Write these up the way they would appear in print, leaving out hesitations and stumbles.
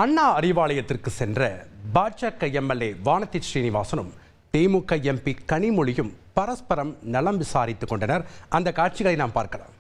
அண்ணா அறிவாலயத்திற்கு சென்ற பாஜக எம்எல்ஏ வானதி ஸ்ரீனிவாசனும் திமுக எம்பி கனிமொழியும் பரஸ்பரம் நலம் விசாரித்துக் கொண்டனர். அந்த காட்சிகளை நாம் பார்க்கலாம்.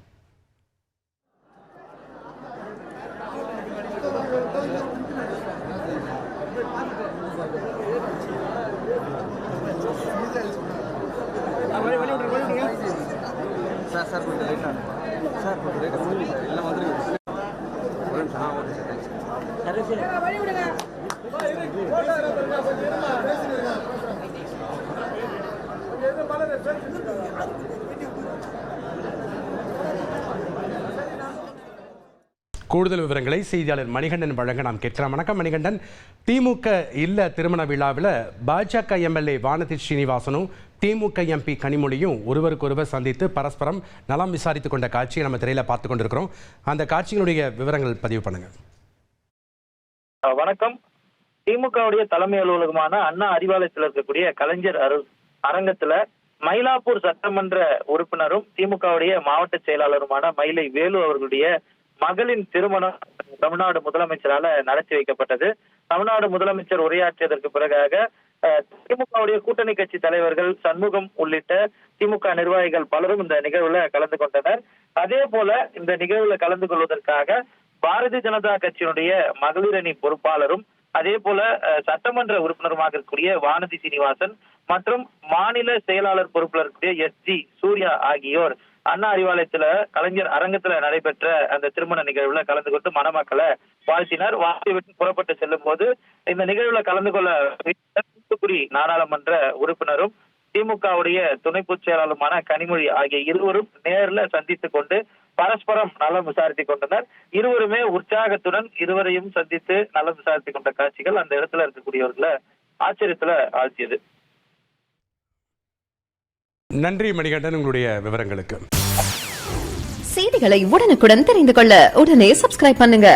கூடுதல் விவரங்களை செய்தியாளர் மணிகண்டன் வழங்க நாம் கேட்கலாம். வணக்கம் மணிகண்டன். திமுக இல்ல திருமண விழாவில் பாஜக எம்எல்ஏ வானதி ஸ்ரீனிவாசனும் திமுக எம்பி கனிமொழியும் ஒருவருக்கொருவர் சந்தித்து பரஸ்பரம் நலம் விசாரித்துக் கொண்ட காட்சியை நம்ம திரையில பார்த்து கொண்டிருக்கிறோம். அந்த காட்சிகளுடைய விவரங்கள் பதிவு பண்ணுங்க. வணக்கம். திமுகவுடைய தலைமை அலுவலகமான அண்ணா அறிவாலயத்தில் இருக்கக்கூடிய கலைஞர் அரங்கத்துல மயிலாப்பூர் சட்டமன்ற உறுப்பினரும் திமுகவுடைய மாவட்ட செயலாளருமான மயிலை வேலு அவர்களுடைய மகளின் திருமணம் தமிழ்நாடு முதலமைச்சரால நடத்தி வைக்கப்பட்டது. தமிழ்நாடு முதலமைச்சர் உரையாற்றியதற்கு பிறகாக திமுகவுடைய கூட்டணி கட்சி தலைவர்கள் சண்முகம் உள்ளிட்ட திமுக நிர்வாகிகள் பலரும் இந்த நிகழ்வுல கலந்து கொண்டனர். அதே போல இந்த நிகழ்வுல கலந்து கொள்வதற்காக பாரதிய ஜனதா கட்சியினுடைய மகளிர் அணி பொறுப்பாளரும் அதே போல சட்டமன்ற உறுப்பினருமாக இருக்கக்கூடிய வானதி சீனிவாசன் மற்றும் மாநில செயலாளர் பொறுப்பில் இருக்கக்கூடிய SG சூர்யா ஆகியோர் அண்ணா அறிவாலயத்துல கலைஞர் அரங்கத்துல நடைபெற்ற அந்த திருமண நிகழ்வுல கலந்து கொண்டு மணமக்களை வாழ்த்தினர். வாழ்த்தி விட்டு புறப்பட்டு செல்லும் போது இந்த நிகழ்வுல கலந்து கொள்ள தூத்துக்குடி நாடாளுமன்ற உறுப்பினரும் திமுகவுடைய துணை பொதுச் செயலாளருமான கனிமொழி ஆகிய இருவரும் நேரில் சந்தித்துக் கொண்டு பரஸ்பரம் நலம் விசாரித்துக் கொண்டனர். இருவருமே உற்சாகத்துடன் இருவரையும் சந்தித்து நலம் விசாரித்துக் கொண்ட காட்சிகள் அந்த இடத்துல இருக்கக்கூடியவர்களை ஆச்சரியத்துல ஆழ்த்தியது. நன்றி மணிகண்டன், உங்களுடைய விவரங்களுக்கு. செய்திகளை உடனுக்குடன் தெரிந்து கொள்ள உடனே சப்ஸ்கிரைப் பண்ணுங்க.